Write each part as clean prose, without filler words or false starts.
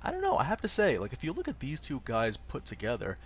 I don't know, I have to say, like, if you look at these two guys put together,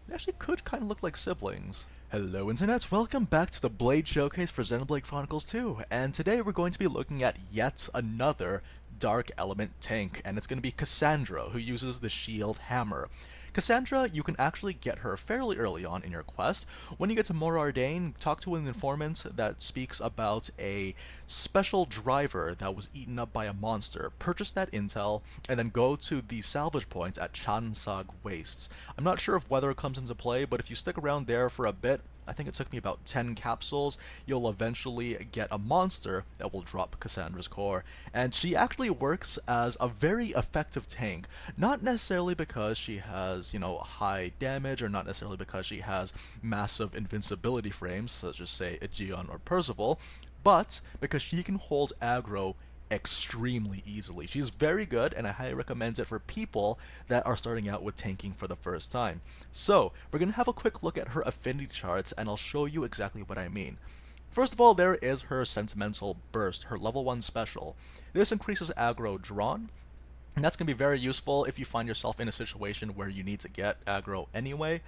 they actually could kind of look like siblings. Hello Internet, welcome back to the Blade Showcase for Xenoblade Chronicles 2, and today we're going to be looking at yet another Dark Element tank, and it's going to be Kasandra, who uses the Shield Hammer. Kasandra, you can actually get her fairly early on in your quest. When you get to Morardane, talk to an informant that speaks about a special driver that was eaten up by a monster. Purchase that intel, and then go to the salvage point at Chansag Wastes. I'm not sure if weather comes into play, but if you stick around there for a bit, I think it took me about 10 capsules, you'll eventually get a monster that will drop Kassandra's core. And she actually works as a very effective tank, not necessarily because she has, high damage, or not necessarily because she has massive invincibility frames, such as, say, Aegeon or Percival, but because she can hold aggro extremely easily. She's very good, and I highly recommend it for people that are starting out with tanking for the first time. So, we're going to have a quick look at her affinity charts, and I'll show you exactly what I mean. First of all, there is her Sentimental Burst, her level 1 special. This increases aggro drawn, and that's going to be very useful if you find yourself in a situation where you need to get aggro anyway.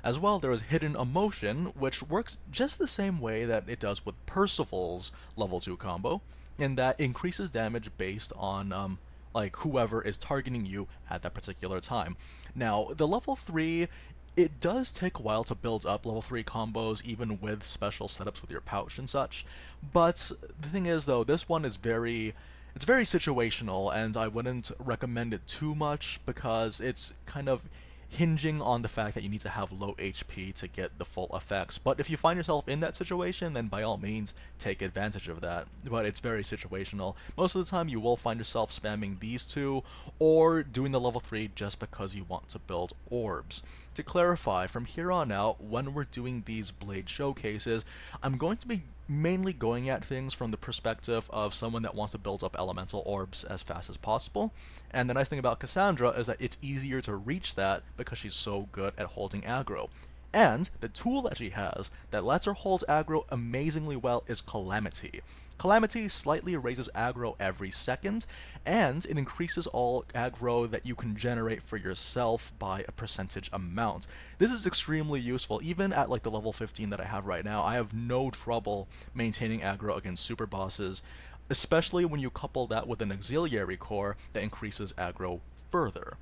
As well, there is Hidden Emotion, which works just the same way that it does with Percival's level 2 combo, and that increases damage based on like whoever is targeting you at that particular time. Now, the level 3, it does take a while to build up level 3 combos, even with special setups with your pouch and such, but the thing is though, this one is it's very situational, and I wouldn't recommend it too much because it's kind of hinging on the fact that you need to have low HP to get the full effects. But if you find yourself in that situation, then by all means, take advantage of that. But it's very situational. Most of the time, you will find yourself spamming these two, or doing the level 3 just because you want to build orbs. To clarify, from here on out, when we're doing these Blade showcases, I'm going to be mainly going at things from the perspective of someone that wants to build up elemental orbs as fast as possible. And the nice thing about Kasandra is that it's easier to reach that because she's so good at holding aggro. And the tool that she has that lets her hold aggro amazingly well is Calamity. Calamity slightly raises aggro every second, and it increases all aggro that you can generate for yourself by a percentage amount. This is extremely useful. Even at like the level 15 that I have right now, I have no trouble maintaining aggro against super bosses, especially when you couple that with an auxiliary core that increases aggro further.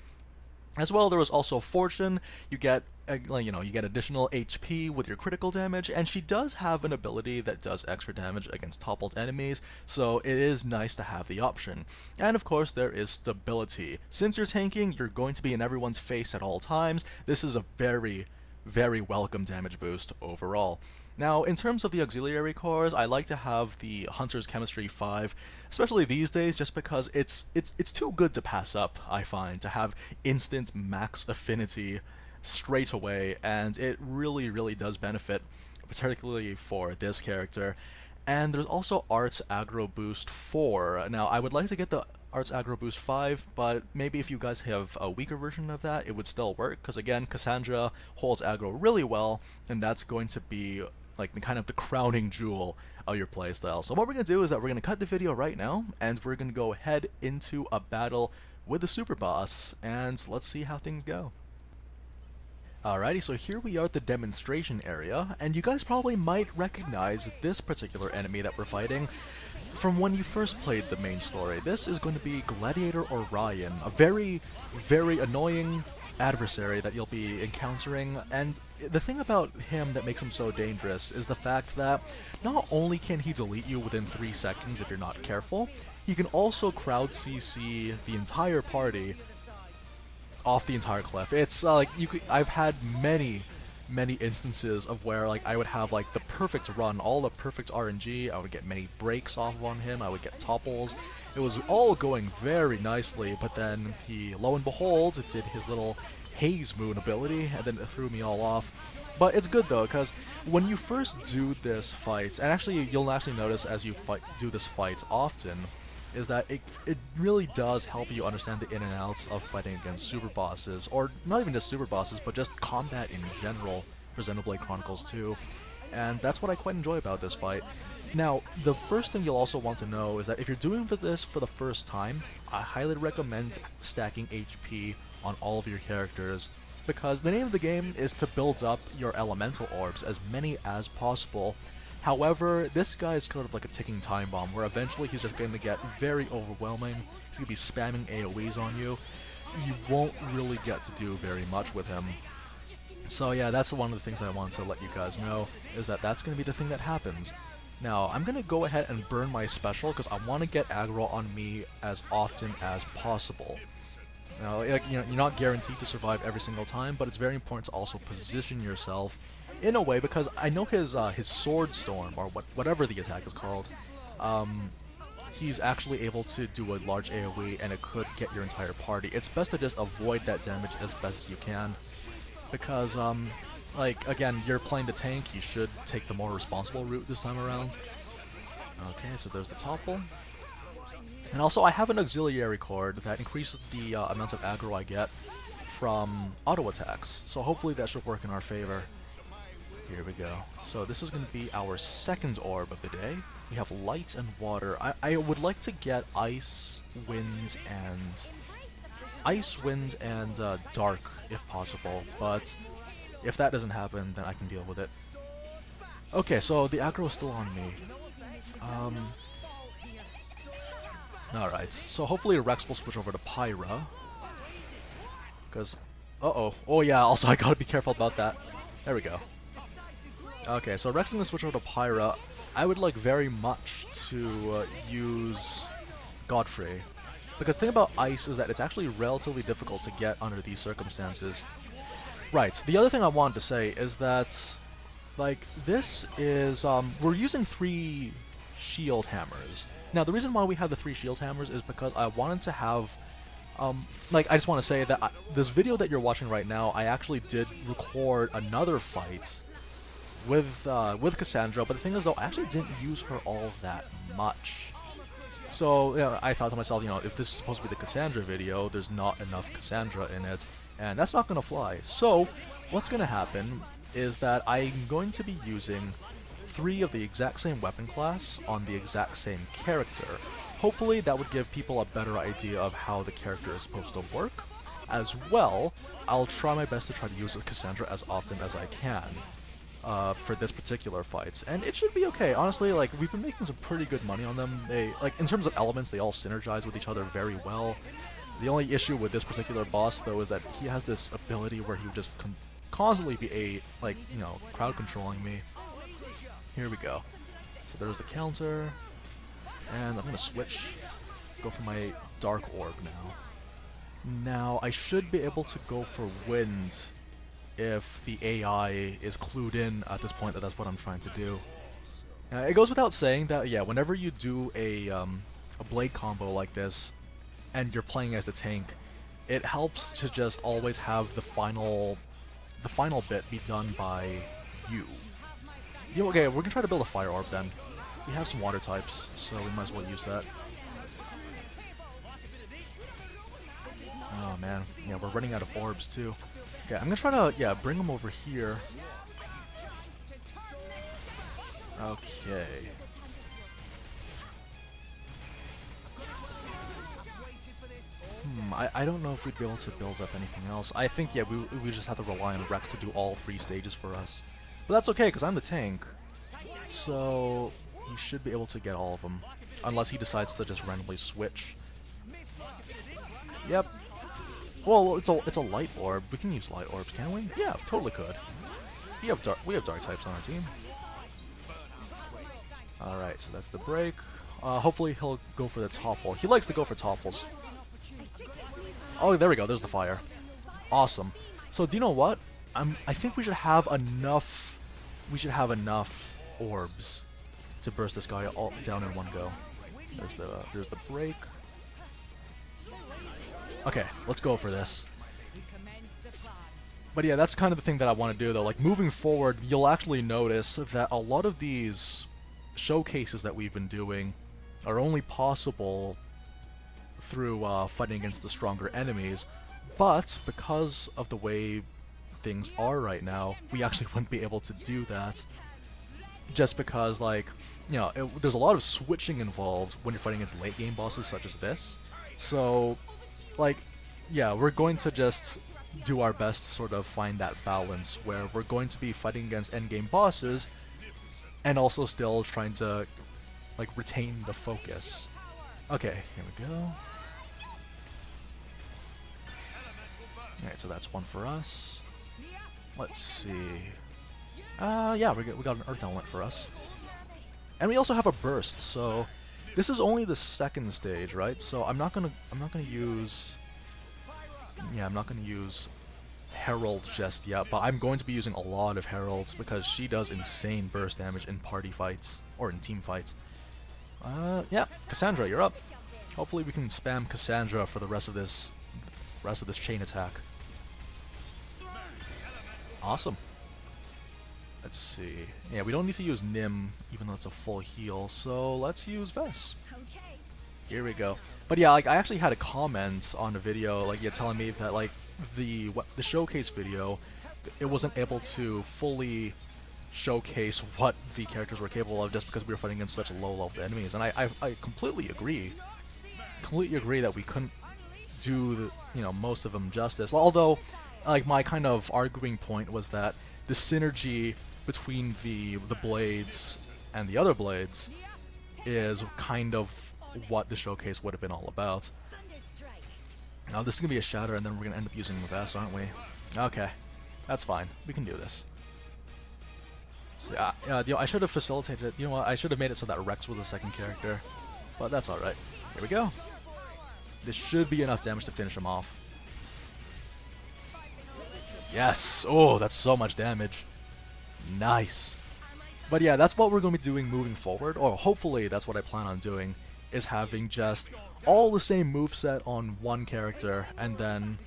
As well, there was also Fortune. You get additional HP with your critical damage, and she does have an ability that does extra damage against toppled enemies, so it is nice to have the option. And of course, there is Stability. Since you're tanking, you're going to be in everyone's face at all times. This is a very, very welcome damage boost overall. Now, in terms of the auxiliary cores, I like to have the Hunter's Chemistry 5, especially these days, just because it's too good to pass up, I find, to have instant max affinity straight away, and it really, really does benefit, particularly for this character. And there's also Arts Aggro Boost 4. Now, I would like to get the Arts Aggro Boost 5, but maybe if you guys have a weaker version of that, it would still work, because again, Kasandra holds aggro really well, and that's going to be like the crowning jewel of your playstyle. So what we're going to do is that we're going to cut the video right now, and we're going to go head into a battle with the super boss, and let's see how things go. Alrighty, so here we are at the demonstration area, and you guys probably might recognize this particular enemy that we're fighting from when you first played the main story. This is going to be Gladiator Orion, a very, very annoying adversary that you'll be encountering, and the thing about him that makes him so dangerous is the fact that not only can he delete you within 3 seconds if you're not careful, he can also crowd CC the entire party off the entire cliff. It's I've had many instances of where I would have the perfect run, all the perfect RNG, I would get many breaks off on him, I would get topples. It was all going very nicely, but then he, lo and behold, did his little Haze Moon ability, and then it threw me all off. But it's good though, because when you first do this fight, and actually you'll actually notice as you do this fight often, is that it really does help you understand the in and outs of fighting against super bosses, or not even just super bosses, but just combat in general for Xenoblade Chronicles 2. and that's what I quite enjoy about this fight. Now, the first thing you'll also want to know is that if you're doing this for the first time, I highly recommend stacking HP on all of your characters, because the name of the game is to build up your elemental orbs, as many as possible. However, this guy is kind of like a ticking time bomb, where eventually he's just going to get very overwhelming. He's going to be spamming AoEs on you. You won't really get to do very much with him. So yeah, that's one of the things I wanted to let you guys know, is that that's going to be the thing that happens. Now, I'm going to go ahead and burn my special, because I want to get aggro on me as often as possible. Now, like, you know, you're not guaranteed to survive every single time, but it's very important to also position yourself in a way, because I know his sword storm, or whatever the attack is called, he's actually able to do a large AoE, and it could get your entire party. It's best to just avoid that damage as best as you can, because like, again, you're playing the tank, you should take the more responsible route this time around. Okay, so there's the topple. And also, I have an auxiliary cord that increases the amount of aggro I get from auto attacks, so hopefully that should work in our favor. Here we go. So this is going to be our second orb of the day. We have light and water. I would like to get ice, wind, and dark if possible, but if that doesn't happen, then I can deal with it. Okay, so the aggro is still on me. Alright, so hopefully Rex will switch over to Pyra. Because, oh yeah, also I gotta be careful about that. There we go. Okay, so Rex is gonna switch over to Pyra. I would like very much to use Godfrey. Because the thing about ice is that it's actually relatively difficult to get under these circumstances. Right, the other thing I wanted to say is that, like, this is, we're using 3 shield hammers. Now, the reason why we have the 3 shield hammers is because I wanted to have, like, I just want to say that this video that you're watching right now, I actually did record another fight with Kasandra, but the thing is, though, I actually didn't use her all that much. So, you know, I thought to myself, you know, if this is supposed to be the Kasandra video, there's not enough Kasandra in it, and that's not going to fly. So, what's going to happen is that I'm going to be using 3 of the exact same weapon class on the exact same character. Hopefully that would give people a better idea of how the character is supposed to work. As well, I'll try my best to try to use Kasandra as often as I can for this particular fight. And it should be okay. Honestly, like, we've been making some pretty good money on them. They, like, in terms of elements, they all synergize with each other very well. The only issue with this particular boss, though, is that he has this ability where he would just constantly be crowd controlling me. Here we go. So there's the counter, and I'm gonna switch, go for my dark orb now. Now I should be able to go for wind if the AI is clued in at this point that that's what I'm trying to do. It goes without saying that, yeah, whenever you do a blade combo like this, and you're playing as the tank, it helps to just always have the final bit be done by you. Okay, we're gonna try to build a fire orb then. We have some water types, so we might as well use that. Oh man, yeah, we're running out of orbs too. Okay, I'm gonna try to, yeah, bring them over here. Okay. I don't know if we'd be able to build up anything else. I think, yeah, we just have to rely on Rex to do all 3 stages for us. But that's okay, because I'm the tank. So he should be able to get all of them. Unless he decides to just randomly switch. Yep. Well, it's a light orb. We can use light orbs, can't we? Yeah, totally could. We have dark types on our team. Alright, so that's the break. Hopefully he'll go for the topple. He likes to go for topples. Oh, there we go. There's the fire. Awesome. So, do you know what? I think we should have enough. We should have enough orbs to burst this guy all down in one go. There's the break. Okay, let's go for this. But yeah, that's kind of the thing that I want to do, though. Like, moving forward, you'll actually notice that a lot of these showcases that we've been doing are only possible through fighting against the stronger enemies, but because of the way things are right now, we actually wouldn't be able to do that. just because, like, you know, there's a lot of switching involved when you're fighting against late game bosses such as this. So, like, yeah, we're going to just do our best to sort of find that balance where we're going to be fighting against endgame bosses and also still trying to, like, retain the focus. Okay, here we go. Alright, so that's one for us. Let's see. Yeah, we got an earth element for us. And we also have a burst, so this is only the second stage, right? So I'm not gonna use Herald just yet, but I'm going to be using a lot of Heralds because she does insane burst damage in party fights or in team fights. Yeah, Kasandra, you're up. Hopefully we can spam Kasandra for the rest of this chain attack. Awesome. Let's see. Yeah, we don't need to use Nim, even though it's a full heal, so let's use Vess. Here we go. But yeah, like, I actually had a comment on a video, like, yeah, telling me that, like, the showcase video, it wasn't able to fully showcase what the characters were capable of just because we were fighting against such low-leveled enemies, and I completely agree. Completely agree that we couldn't do, most of them justice. Although, like, my kind of arguing point was that the synergy between the blades and the other blades is kind of what the showcase would have been all about. Now this is gonna be a shatter, and then we're gonna end up using the Vess, aren't we? Okay, that's fine. We can do this. So, I should have facilitated it. You know what? I should have made it so that Rex was the second character, but that's all right. Here we go. This should be enough damage to finish him off. Yes! Oh, that's so much damage. Nice. But yeah, that's what we're going to be doing moving forward, or hopefully that's what I plan on doing, is having just all the same moveset on one character, and then,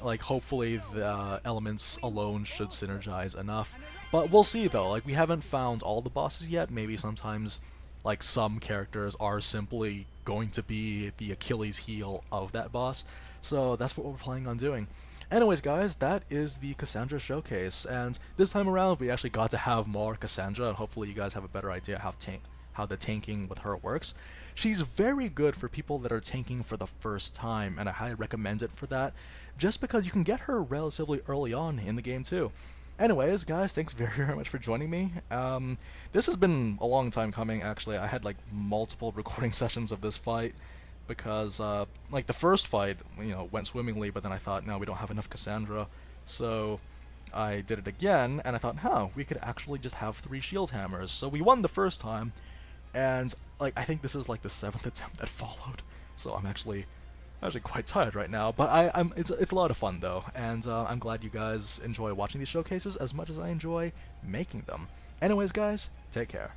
like, hopefully the elements alone should synergize enough. But we'll see though, like, we haven't found all the bosses yet. Maybe sometimes, like, some characters are simply going to be the Achilles heel of that boss, so that's what we're planning on doing. Anyways, guys, that is the Kasandra showcase, and this time around we actually got to have more Kasandra, and hopefully you guys have a better idea how the tanking with her works. She's very good for people that are tanking for the first time, and I highly recommend it for that, just because you can get her relatively early on in the game too. Anyways, guys, thanks very, very much for joining me. This has been a long time coming, actually. I had, like, multiple recording sessions of this fight, because, like, the first fight, went swimmingly, but then I thought, no, we don't have enough Kasandra, so I did it again, and I thought, we could actually just have 3 shield hammers. So we won the first time, and, like, I think this is, like, the 7th attempt that followed, so I'm actually quite tired right now, but it's a lot of fun, though, and I'm glad you guys enjoy watching these showcases as much as I enjoy making them. Anyways, guys, take care.